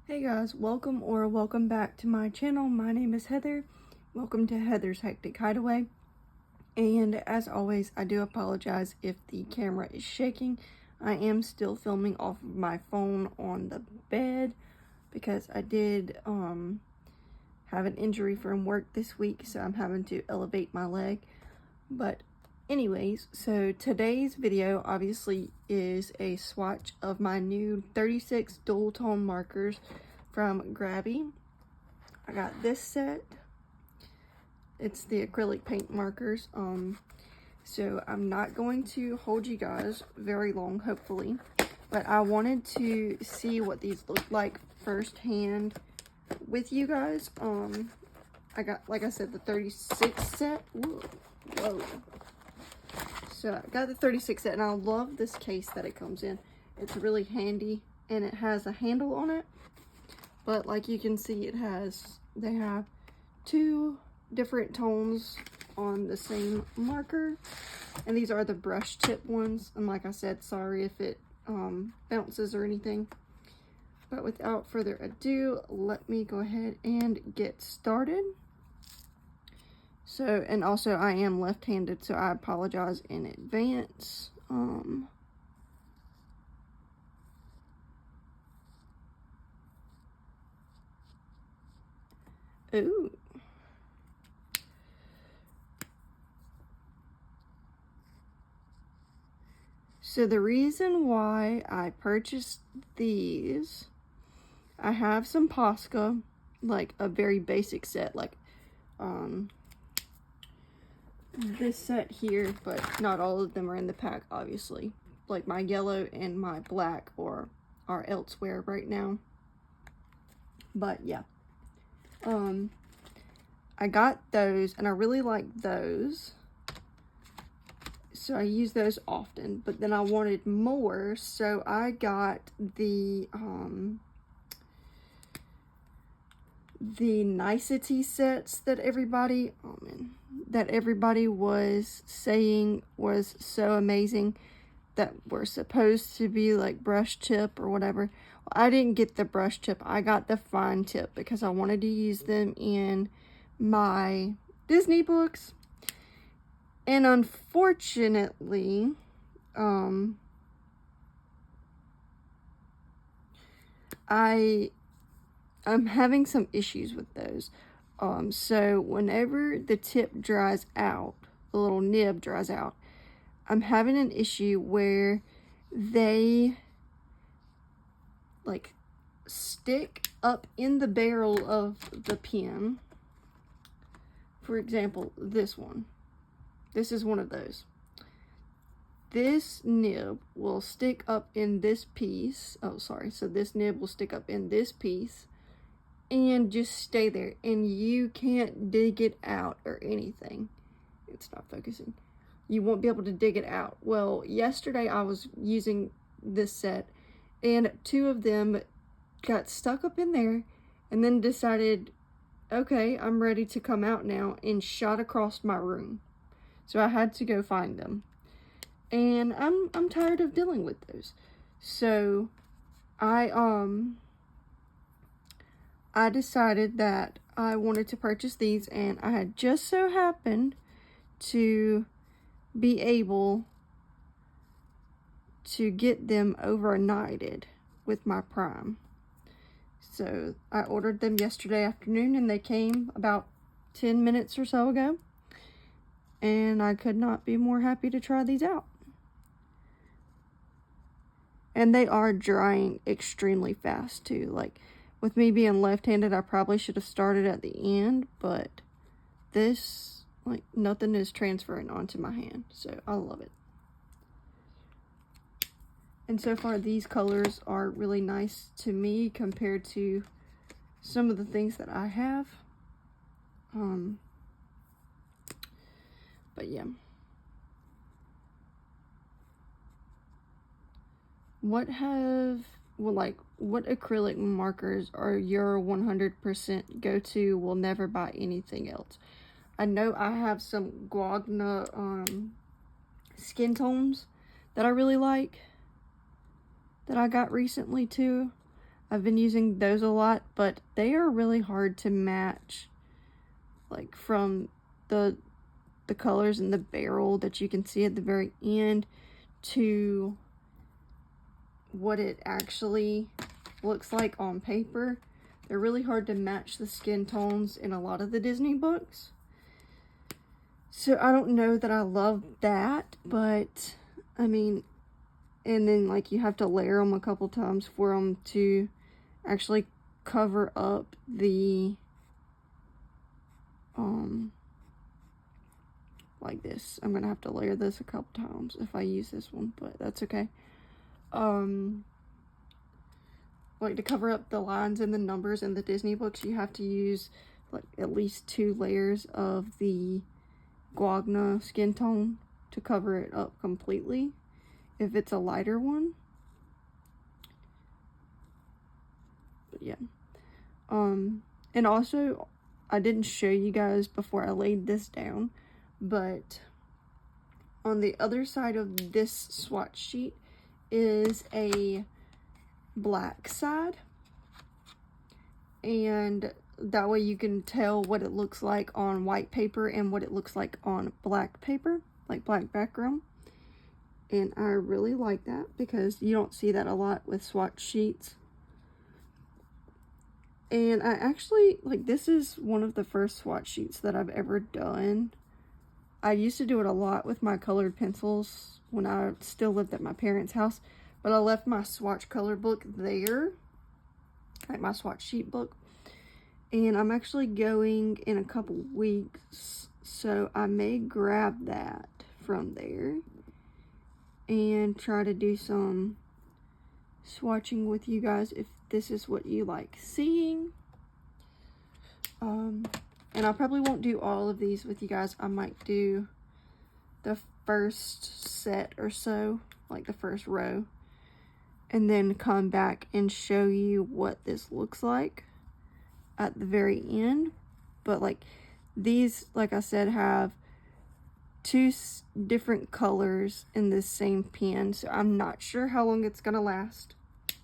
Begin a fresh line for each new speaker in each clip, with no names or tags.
Hey guys, welcome back to my channel. My name is Heather. Welcome to Heather's Hectic Hideaway. And as always, I do apologize if the camera is shaking. I am still filming off of my phone on the bed because I did have an injury from work this week, so I'm having to elevate my leg. But anyways, so today's video obviously is a swatch of my new 36 dual tone markers from Grabby. I got this set. It's the acrylic paint markers. So I'm not going to hold you guys very long, hopefully, but I wanted to see what these look like firsthand with you guys. I got, like I said, the 36 set. Whoa. So I got the 36 set, and I love this case that it comes in. It's really handy, and it has a handle on it. But like you can see, they have two different tones on the same marker, and these are the brush tip ones. And like I said, sorry if it bounces or anything. But without further ado, let me go ahead and get started. So, and also I am left-handed, so I apologize in advance. Ooh. So the reason why I purchased these, I have some Posca, like a very basic set, like this set here, but not all of them are in the pack, obviously. Like my yellow and my black are elsewhere right now. But yeah. I got those, and I really like those. So I use those often, but then I wanted more, so I got the nicety sets that everybody was saying was so amazing, that were supposed to be like brush tip or whatever. Well, I didn't get the brush tip. I got the fine tip because I wanted to use them in my Disney books. And unfortunately, I'm having some issues with those. So whenever the tip dries out, the little nib dries out, I'm having an issue where they like stick up in the barrel of the pen. For example, this one. This is one of those. This nib will stick up in this piece. Oh, sorry. So this nib will stick up in this piece and just stay there. And you can't dig it out or anything. It's not focusing. You won't be able to dig it out. Well, yesterday I was using this set, and two of them got stuck up in there and then decided, okay, I'm ready to come out now, and shot across my room. So I had to go find them. And I'm tired of dealing with those. So I decided that I wanted to purchase these, and I had just so happened to be able to get them overnighted with my Prime. So I ordered them yesterday afternoon, and they came about 10 minutes or so ago. And I could not be more happy to try these out. And they are drying extremely fast too. Like, with me being left-handed, I probably should have started at the end, but this, like, nothing is transferring onto my hand. So I love it. And so far, these colors are really nice to me compared to some of the things that I have. But yeah. What acrylic markers are your 100% go-to, will never buy anything else? I know I have some guagna skin tones that I really like, that I got recently too. I've been using those a lot, but they are really hard to match, like from the colors in the barrel that you can see at the very end to what it actually looks like on paper. They're really hard to match the skin tones in a lot of the Disney books. So I don't know that I love that, but I mean, and then like you have to layer them a couple times for them to actually cover up the like this. I'm gonna have to layer this a couple times if I use this one, but that's okay. Like to cover up the lines and the numbers in the Disney books, you have to use like at least 2 layers of the guagna skin tone to cover it up completely if it's a lighter one. But yeah. And also, I didn't show you guys before I laid this down, but on the other side of this swatch sheet is a black side, and that way you can tell what it looks like on white paper and what it looks like on black paper, like black background. And I really like that because you don't see that a lot with swatch sheets. And I actually, like, this is one of the first swatch sheets that I've ever done. I used to do it a lot with my colored pencils when I still lived at my parents' house, but I left my swatch color book there, like my swatch sheet book. And I'm actually going in a couple weeks, so I may grab that from there and try to do some swatching with you guys if this is what you like seeing. And I probably won't do all of these with you guys. I might do the first set or so, like the first row, and then come back and show you what this looks like at the very end. But like these, like I said, have 2 different colors in this same pen, so I'm not sure how long it's gonna last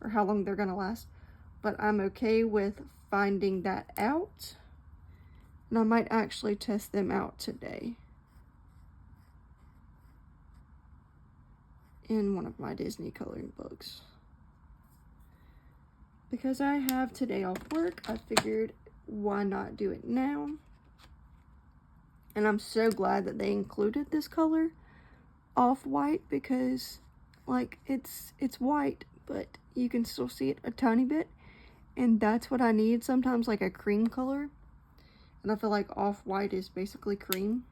or how long they're gonna last, but I'm okay with finding that out, and I might actually test them out today in one of my Disney coloring books. Because I have today off work, I figured why not do it now. And I'm so glad that they included this color, off-white, because like it's white, but you can still see it a tiny bit, and that's what I need sometimes, like a cream color. And I feel like off-white is basically cream.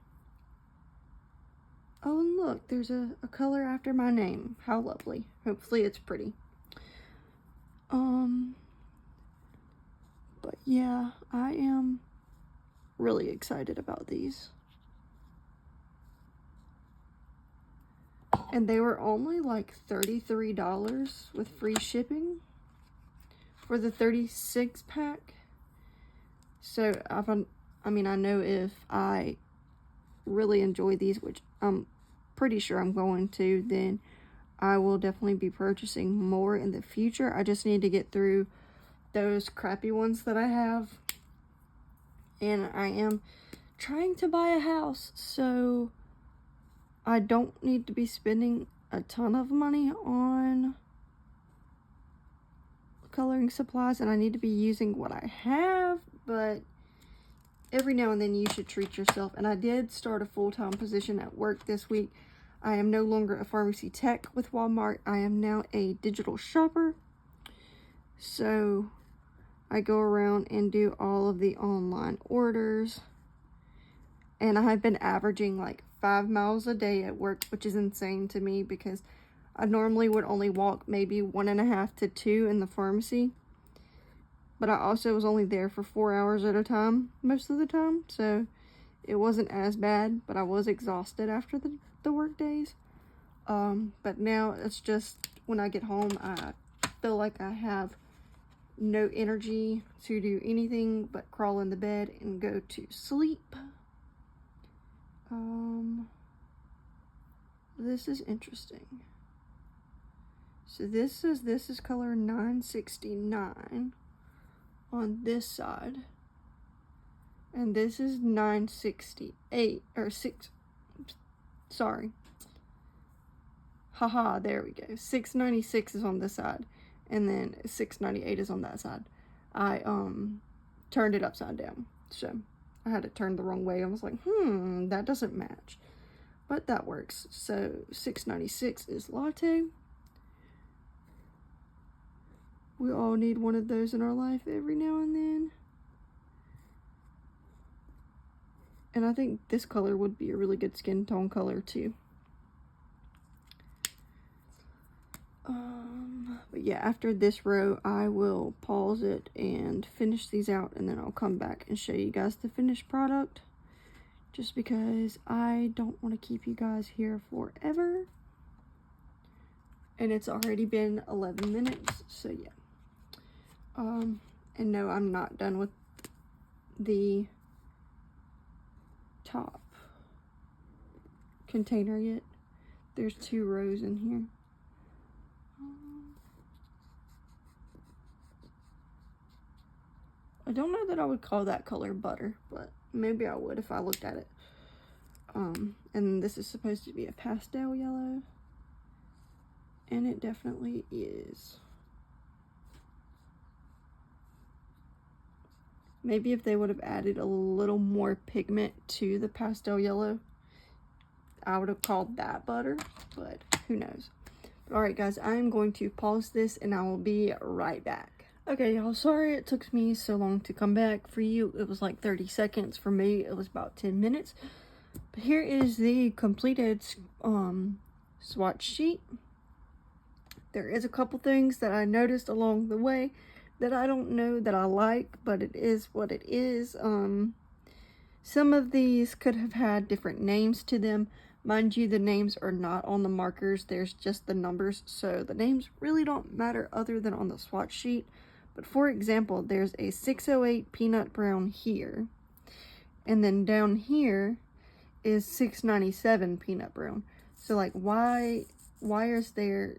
Oh, and look, there's a color after my name. How lovely. Hopefully it's pretty. But yeah, I am really excited about these. And they were only like $33 with free shipping for the 36 pack. So I mean, I know if I really enjoy these, which I'm pretty sure I'm going to, then I will definitely be purchasing more in the future. I just need to get through those crappy ones that I have. And I am trying to buy a house, so I don't need to be spending a ton of money on coloring supplies, and I need to be using what I have, but every now and then you should treat yourself. And I did start a full-time position at work this week. I am no longer a pharmacy tech with Walmart. I am now a digital shopper. So I go around and do all of the online orders. And I have been averaging like 5 miles a day at work, which is insane to me because I normally would only walk maybe 1.5 to 2 in the pharmacy. But I also was only there for 4 hours at a time most of the time, so it wasn't as bad, but I was exhausted after the work days. But now it's just when I get home, I feel like I have no energy to do anything but crawl in the bed and go to sleep. This is interesting. So this is color 969 on this side. And this is 968, or 6, sorry. Haha, there we go. 696 is on this side, and then 698 is on that side. I turned it upside down, so I had it turned the wrong way. I was like, that doesn't match, but that works. So 696 is latte. We all need one of those in our life every now and then. And I think this color would be a really good skin tone color too. But yeah, after this row, I will pause it and finish these out, and then I'll come back and show you guys the finished product. Just because I don't want to keep you guys here forever. And it's already been 11 minutes, so yeah. And no, I'm not done with the top container yet. There's 2 rows in here. I don't know that I would call that color butter, but maybe I would if I looked at it. And this is supposed to be a pastel yellow, and it definitely is. Maybe if they would have added a little more pigment to the pastel yellow, I would have called that butter, but who knows. Alright guys, I'm going to pause this and I will be right back. Okay y'all, sorry it took me so long to come back. For you, it was like 30 seconds. For me, it was about 10 minutes. But here is the completed swatch sheet. There is a couple things that I noticed along the way that I don't know that I like, but it is what it is. Some of these could have had different names to them. Mind you, the names are not on the markers, there's just the numbers, so the names really don't matter other than on the swatch sheet. But for example, there's a 608 peanut brown here, and then down here is 697 peanut brown. So like, why is there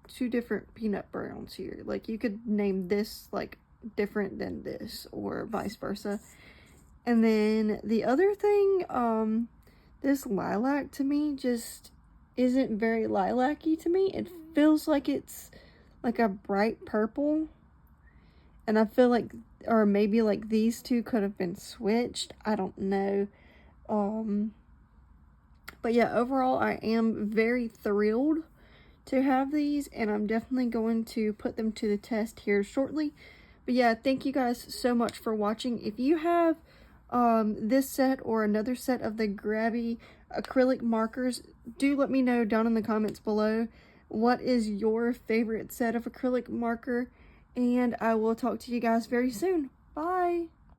2 different peanut browns here? Like, you could name this like different than this, or vice versa. And then the other thing, this lilac to me just isn't very lilac-y to me. It feels like it's like a bright purple, and I feel like, or maybe like these 2 could have been switched, I don't know. But yeah, overall I am very thrilled to have these, and I'm definitely going to put them to the test here shortly. But yeah, thank you guys so much for watching. If you have this set or another set of the Grabby acrylic markers, do let me know down in the comments below what is your favorite set of acrylic marker, and I will talk to you guys very soon. Bye!